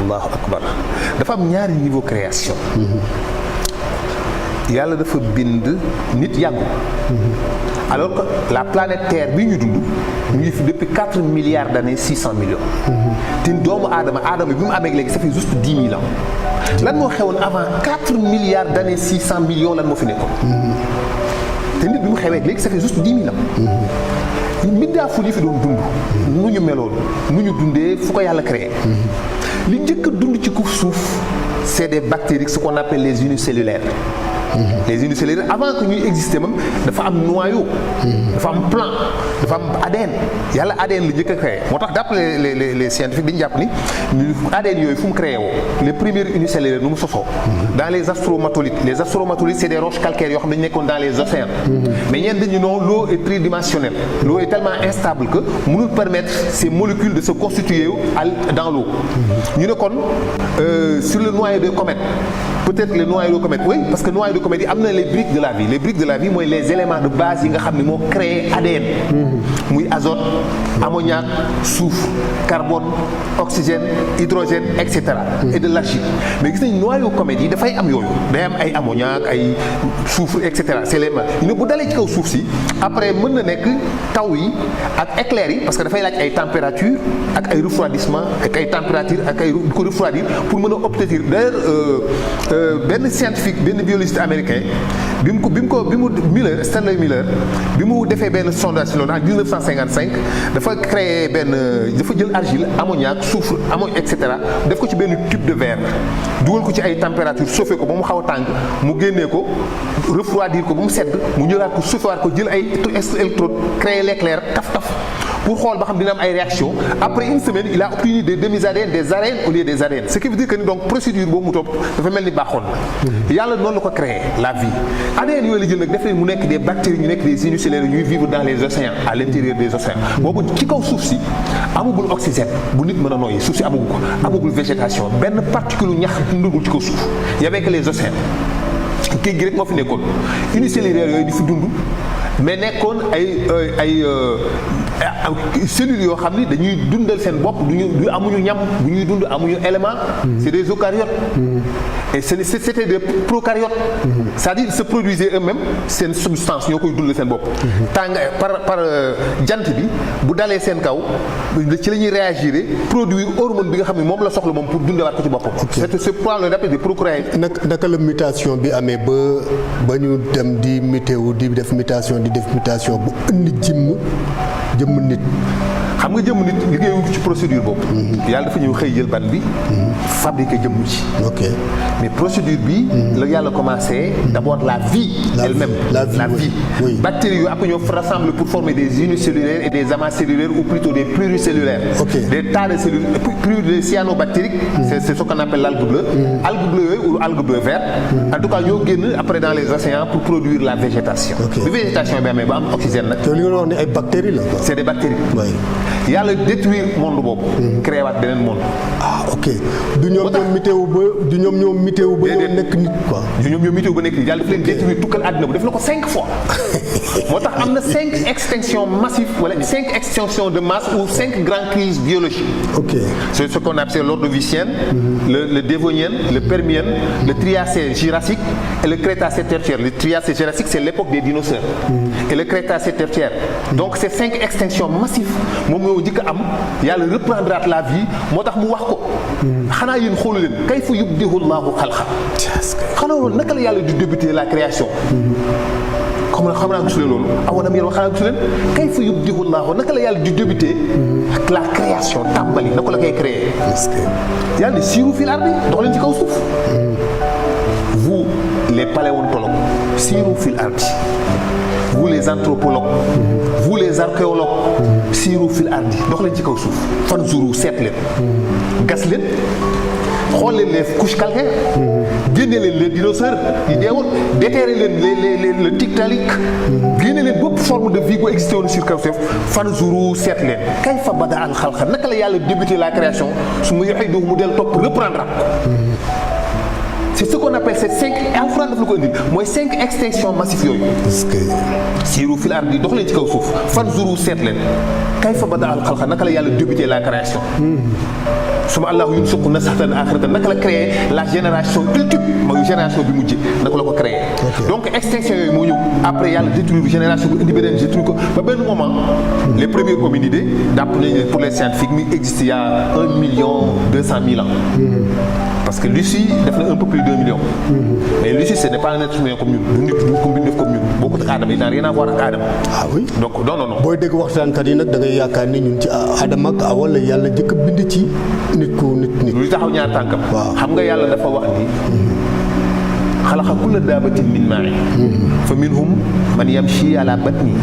allahu akbar dafa am ñaari niveau création. yàlla dafa bind nit yàggu. alors que la planète Terre bi ñu dund mu ngi fi depuis 4 milliards d'années 600 millions. te doomu aadama bi mu amee léegi ça fait juste 10 000 ans. lan moo xewoon avant 4 milliards d'années 600 millions lan moo fi nekkoon. te nit bi mu xewee léegi ça fait juste 10 000 ans. mbindaafu li fi doon dund. nu ñu meloon nu ñu dundee fu ko yàlla créé. li njëkk a dund ci suuf c'est des bactéries ce qu'on appelle les unicellulaires. les unicellulaires avant que ñuy exister même dafa am noyau. dafa am plan dafa am ADN yàlla ADN la njëkk a créé moo tax d'après les scientifiques dañu jàpp ni ADN yooyu fu mu créé woo les premiers unicellulaires nu mu sosoo. dans les astromatolites c'est des roches calcaires yoo xam ne dañu nekkoon dans les océans. mais ñenn dañu non l'eau est tridimensionnelle l'eau est tellement instable que mënul permettre ces molécules de se constituer dans l'eau. ñu ne kon sur le noyau de comète peut-être les noyaux de comète oui parce que noyau de comète yi am na les briques de la vie mooy les éléments de base yi nga xam ne moo créé ADN. muy azote ammoniac soufre carbone oxygène hydrogène et cetera. et de l'argile mais gis nañ noyau comète yi dafay am yooyu day am ay ammoniac ay soufre et cetera c'est les ñu ne bu dalee ci kaw suuf si après mën na nekk taw yi ak éclairs yi parce que dafay laaj ay température ak ay refroidissement ak ay température ak ay ko refroidir pour mën a obtenir d'ailleurs benn scientifique benn biologiste américain bi mu Stanley Miller bi mu defee benn sondage si loolu en 1955 dafa jël argile ammoniac soufre et cetera def ko ci benn tube de verre dugal ko ci ay température chauffé ko ba mu xaw a tàng mu génnee ko refroidir ko ba mu sedd mu ñëwaat ko chauffé waat ko jël ay électrode créer l'éclair taf pour xool ba xam dina am ay réaction après une semaine il a obtenu des demi-ADN des ARN au lieu des ADN ce qui veut dire que ni donc procédure boobu mu topp dafa mel ni baaxoon na yàlla noonu la ko créé la vie ADN yooyu la jël nag def leen mu nekk des bactéries ñu nekk des unicellulaires ñuy vivre dans les océans à l'intérieur des océans boobu ci kaw suuf si amagul oxygène bu nit mën a noyyi suuf si amagul ko amagul végétation benn particule ñax dundagul ci kaw suuf y avait que les océans géej gi rek moo fi nekkoon unicellulaires yooyu di fi dund mais nekkoon ay cellules yoo xam ni dañuy dundal seen bopp du amuñu ñam bu ñuy dund amuñu élément c'est des eucaryotes et c'était des procaryotes c'est-à-dire ils se produisaient eux-mêmes seen substance ñoo koy dundal seen bopp tàng par jant bi bu dalee seen kaw ci la ñuy réagir produire hormone bi nga xam ne moom la soxla moom pour dundewaat ko ci boppam c'est probablement d'après des procaryotes naka la mutation bi amee ba ñu dem di mutéo di def mutation bu indi jëmm nit xam nga jëmm nit liggéeyu ci procédure boobu yàlla dafa ñëw xëy jël ban bi fabriquer jëmm ci mais procédure bi la yàlla commencé d'abord la vie elle-même la vie oui. Bactéries yooyu après ñoo rassemblent pour former des unicellulaires et des amas cellulaires ou plutôt des pluricellulaires des tas de cellules des cyanobactériques c'est ce qu'on appelle l'algue bleue algue bleue yooyu ou algue bleu vert en tout cas ñoo génn après dans les océans pour produire la végétation bi végétation bi amee ba am oxygène nag li nga wax ni ay bactéries la c'est des bactéries yàlla détruire monde boobu créé waat beneen monde du ñoom ñoo mutéo ba ñoo nekk nit quoi du ñoom ñoo mutéo ba nekk nit yàlla daf leen détruire tukkal àddina bu def na ko 5 fois moo tax am na 5 extinctions massives wala 5 extinctions de masse ou 5 grandes crises biologiques c'est ce qu'on appelle l'ordovicienne le dévonienne le permienne le triacé jurassique et le crétacé tertiaire le triacé jurassique c'est l'époque des dinosaures et le crétacé tertiaire donc ces 5 extinctions massives moom moo njëkk a am yàlla reprendra la vie moo tax mu wax ko xanaa yéen xoolu leen kayfa yubdi'u Allahu xalqa xanaa loolu naka la yàlla di débuter la création xam naa gisu leen loolu awalam yéen xanaa gisu leen kayfa yubdi'u Allahu naka la yàlla di débuter ak la création tàmbali naka la koy créer yàlla ne siiru fil ardi dox leen ci kaw suuf vous les paléontologues siiru fil ardi vous les anthropologues vous les archéologues siiru fil ardi dox leen ci kaw suuf fanzuru seet leen gas leen xool leen les couches calcaires génne leen les dinosaures yi deewoon déterrer leen le Tiktaalik génne leen bépp forme de vie bu existé woon sur kaw suuf fanzuru seet leen kayfa bada al xalqa naka la yàlla débuté la création su ma yu'iiduhu mu del topp reprendre c'est ce qu'on appelle ces 5 alxuraan daf la ko indi mooy 5 extinctions massives yooyu. siiru fil ardi dox leen ci kaw suuf fanzuru seet leen kayfa bada al xalqa naka la yàlla débuté la création. suma allahu yunsuqu nasatan axiratan naka la créé la génération ultime mooy génération bi mujj naka la ko créé. donc extinction yooyu moo ñëw après yàlla détruire génération bu indi beneen détruire ko ba benn moment les premiers hominidés dàpp nañu pour les scientifiques mi existe il y a 1,2 million ans. parce que Lucie def na un peu plus d'1 million. mais Lucie ce n'est pas un être humain comme ñun du nit du ko bindee comme ñun bokkut ak Adama yi n'a rien à voir ak Adama. ah oui donc non. booy dégg waxtaankat yi nag da ngay yaakaar ni ñun ci Adama ak Awa la yàlla njëkk a bind ci nit ku nit. lu taxaw ñaar tànkam. waaw xam nga yàlla dafa wax ni. xalaqa kulla daabatin min maa'in. fa minhum man yamshi ala batni.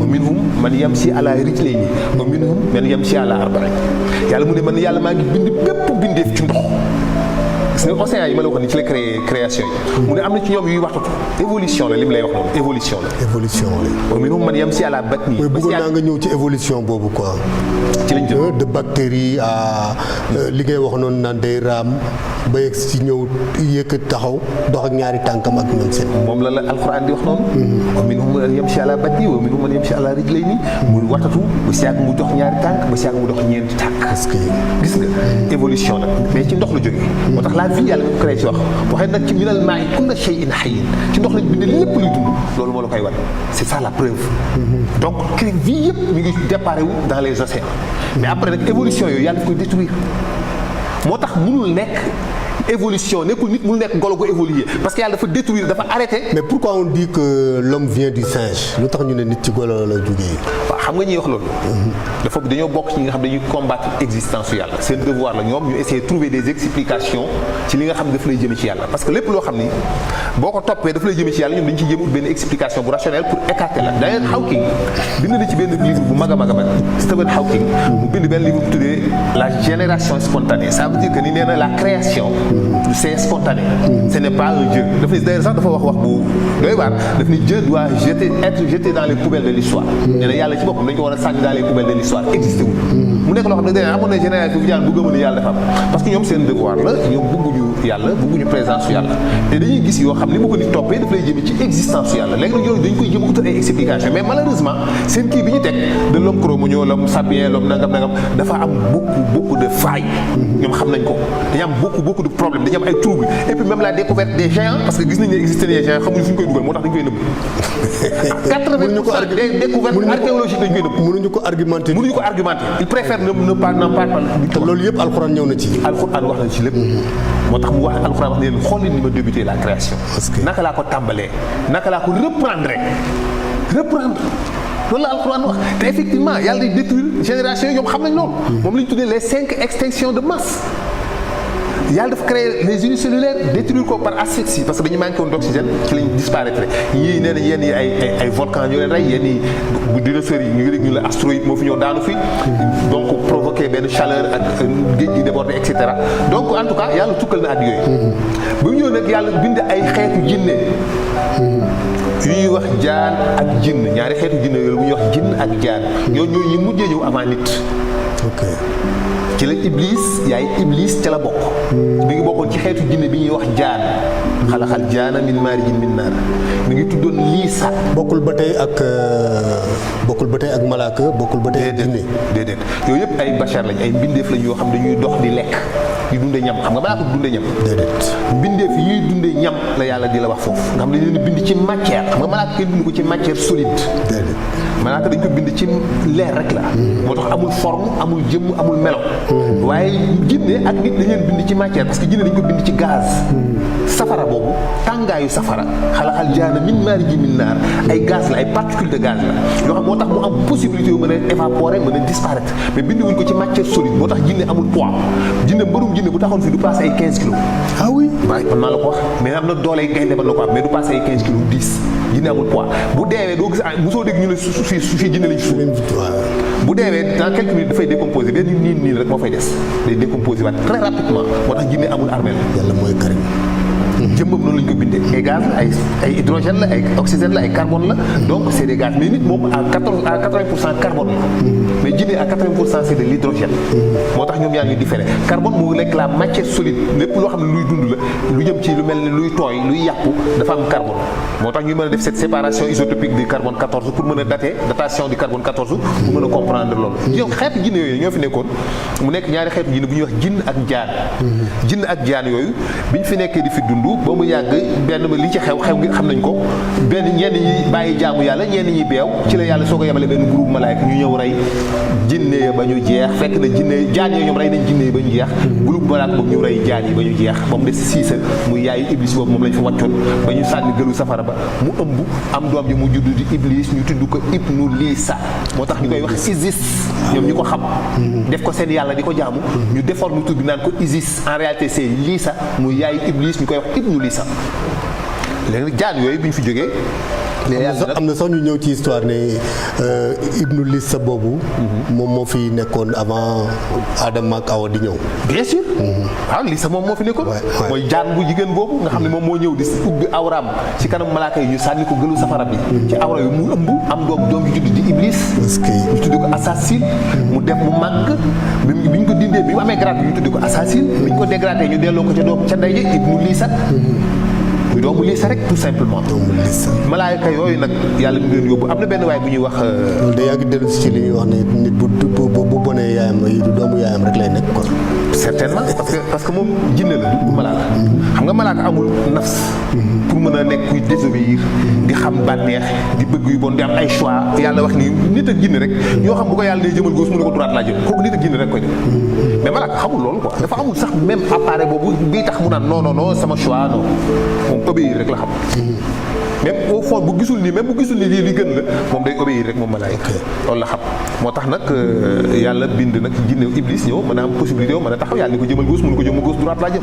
wa minhum man yamshi ala rijlayni. wa minhum man yamshi ala arba'in. yàlla mu ne man yàlla maa ngi bind bépp bindeef ci ndox. gis nga océan yi ma la wax ni ci la création yi. mu ne am na ci ñoom yuy waxtatu évolution la li mu lay wax noonu évolution la. évolution la. wa minhum man yamshi ala batni. mooy bëggoon naa nga ñëw ci évolution boobu quoi. ci lañ jëm de bactéries à li ngay wax noonu naan day raam ba yegg si ñëw yëkkat taxaw dox ak ñaari tànkam ak ñoom seen. moom la alxuraan di wax noonu. wa minhum man yamshi ala batni wa minhum man yamshi ala rijlayni mu waxtatu ba si yàgg mu dox ñaari tànk ba si yàgg mu dox ñeenti tànk. parce que gis nga évolution la mais ci ndox la jógee. moo tax la vie yàlla ko créé ci wax waxee nag ci minal maa'i kulla shay'in hayyin ci ndox lañ bind lépp luy dund loolu moo la koy wan c'est ça la preuve. donc crée vie yëpp mi ngi déparé wu dans les océans. mais après nag évolution yooyu yàlla daf koy détruire moo tax mënul nekk évolution nekkul nit mënul nekk golo gu évoluer parce que yàlla dafa détruire dafa arrêté. mais pourquoi on dit que l'homme vient du singe lu tax ñu ne nit ci golo la jógee. waaw xam nga ñuy wax loolu. dafa dañoo bokk ci ñi nga xam dañuy combattre existence su yàlla seen devoir la ñoom ñu essayer trouver des explications ci li nga xam ne daf lay jëme ci yàlla parce que lépp loo xam ni boo ko toppee daf lay jëme ci yàlla ñoom dañu ciy jëm benn explication bu rationnelle pour écarter la d'ailleurs Hawking bind na ci benn livre bu mag a mag Stephen Hawking mu bind benn livre bu tuddee la génération spontanée ça veut dire que ni nee na la création c'est spontané ce n'est pas un Dieu daf ni d'ailleurs sax dafa wax bu doy waar daf ni Dieu doit être jeté dans les poubelles de l'histoire nee na yàlla ci boppam dañu ko war a sànni dans les poubelles de l'histoire existé wul mu nekk loo xam ne dañu amoon na génération bu jaan bu gëmoon ne yàlla dafa am parce que ñoom seen devoir la ñoom bëgguñu yàlla bëgguñu présence su yàlla te dañuy gis yoo xam ni bu ko nit toppee daf lay jëme ci existence su yàlla léegi nag yooyu dañu koy jëm utal ay explication mais malheureusement seen kii bi ñu teg de l'homme cro-magnon l'homme sapien l'homme nangam dafa am beaucoup de failles ñoom xam nañ ko dañu am beaucoup de problèmes dañu am ay troubles et puis même la découverte des géants parce que gis nañ ne existé des géants xamuñu fu ñu koy dugal moo tax dañu koy nëbb 80% des découvertes archéologiques dañu koy nëbb mënuñu ko argumenter ils préfèrent ne pas te loolu yëpp alxuraan ñëw na ci alxuraan wax na ci lépp moo tax mu wax alxuraan wax ne leen xool ni ma débuté la création naka laa ko tàmbalee naka laa ko reprendre loolu la alxuraan wax te effectivement yàlla day détruire génération yi ñoom xam nañ loolu moom la ñu tuddee les 5 extinctions de masse yàlla dafa créer les unicellulaires détruire ko par asphyxie parce que dañu manqué woon d'oxygène ci lañ disparaître yii nee na yenn yi ay volcan ñoo leen rey yenn yi bu dinosaures yi ñu ngi rek ñu la astéroïde moo fi ñëw daanu fi donc provoqué benn chaleur ak géej gi débordé et cetera donc en tout cas yàlla tukkal na at yooyu ba mu ñëw nag yàlla bind ay xeetu jinne yu ñuy wax jaan ak jinn ñaari xeetu jinne yooyu bu ñuy wax jinn ak jaan ñooñu ñi mujjee ñëw avant nit ok ci la yaay iblis ca la bokk mi ngi bokkoon ci xeetu jinne bi ñuy wax jaan xalaxal jaana min maarijin min naar mi ngi tuddoon liisa bokkul ba tey ak malaaka bokkul ba tey ak jinne déedéet yooyu yëpp ay bachar lañ ay mbindeef lañ yoo xam dañuy dox di lekk di dunde ñam xam nga malaaka du dunde ñam déedéet mbindeef yi ñuy dunde ñam la yàlla di la wax foofu nga xam dañ leen bind ci matière xam nga malaaka kenn bind ko ci matière solide déedéet malaaka dañ ko bind ci leer rek la moo tax amul forme amul jëmm amul melo waaye jinne ak nit dañ leen bind ci matière parce que jinne dañ ko bind ci gaz safara boobu tàngaayu safara xalaxal jaana min maarijin min naar ay gaz la ay particules de gaz la yoo xam moo tax mu am possibilité yu mën a évaporer mën a disparaître mais binduwuñ ko ci matière solide moo tax jinne amul poids jinne mbërum jinne bu taxoon fi du passé ay 15 kilos ah oui waaye man maa la ko wax mais am na doole gaynde ba la ko am mais du passé ay 15 kilos 10 jinne amul poids bu deewee doo gis mosoo dégg ñu ne su fi jinne lañ suuf bu deewee dans quelques minutes dafay décomposer benn niin rek moo fay des day décomposer waat très rapidement moo tax jinne amul armée yàlla mooy karim jëmmam noonu la ñu ko bindee ay gaz la ay hydrogène la ay oxygène la ay carbone la donc c'est des gaz mais nit moom à 80% carbone la mais jinne à 80% c'est de l'hydrogène moo tax ñoom ñaar ñu différé carbone mu nekk la matière solide lépp loo xam ne luy dund la lu jëm ci lu mel ne luy tooy luy yàqu dafa am carbone moo tax ñu mën a def cette séparation isotopique du carbone 14 pour mën a datation du carbone 14 pour mën a comprendre loolu yow xeetu jinne yooyu ñoo fi nekkoon mu nekk ñaari xeetu jinne bu ñuy wax jinn ak jaan jinn ak jaan yooyu biñ fi nekkee di fi dund ba mu yàgg benn li ci xew gi xam nañ ko benn ñenn ñi bàyyi jaamu yàlla ñenn ñi beew ci la yàlla soo ko yemale benn groupe malaayka ñu ñëw rey jinne ya ba ñu jeex fekk na jinne jaan yi ñoom rey nañ jinne yi ba ñu jeex groupe malaaka boobu ñu rey jaan yi ba ñu jeex ba mu des siisa muy yaayu iblis boobu moom lañ fa wàccoon ba ñu sànni gëlu safara ba mu ëmb am doom ji mu judd di iblis ñu tudd ko ibnu liisa moo tax ñu koy wax Isis ñoom ñu ko xam def ko seen yàlla di ko jaamu ñu déforme tur bi naan ko Isis en réalité c'est liisa muy yaayu iblis ñu koy wax ibnu liisa léegi jaan yooyu bi ñu fi jógee am na sax ñu ñëw ci histoire ne Ibnu Lissa boobu moom moo fi nekkoon avant Adama ak Awa di ñëw bien sûr waaw Lissa moom moo fi nekkoon mooy jaan bu jigéen boobu nga xam ne moom moo ñëw di ubbi awraam ci kanam malaaka yi ñu sànni ko gëlu safara bi ci awra yi mu ëmb am doom ju judd di Iblis ñu tudde ko Assasine mu def mu màgg bi ñu ko dindee bi mu amee grade bi ñu tudde ko Assasine bi ñu ko dégradé ñu delloo ko ca doom ca ndey ja Ibnu Lissa muy doomu Lissa rek tout simplement. doomu Lissa. malaayka yooyu nag yàlla mu leen yóbbu am na benn waay bu ñuy wax. loolu de yaa ngi dellu ci li ñuy wax ne nit bu bonee yaayam doomu yaayam rek lay nekk kon. certainement parce que moom jinne la du malaaka. xam nga malaaka amul nafs. pour mën a nekk kuy désobéir di xam bànneex di bëgg yu bon di am ay choix yàlla wax ni nit ak jinne rek ñoo xam bu ko yàlla nee jëmal gauche mu ne ko droite laa jëm kooku nit ak jinne rek koy def mais malaaka xamul loolu quoi dafa amul sax même appareil boobu bii tax mu naan non sama choix non moom obéir rek la xam. même au fond bu gisul nii même bu gisul nii lii li gën la moom day obéir rek moom malaayka loolu la xam moo tax nag yàlla bind nag jinne iblis ñëw mën a am possibilité mën a taxaw yàlla ni ko jëmal gauche mu ne ko jëmal gauche droite laa jëm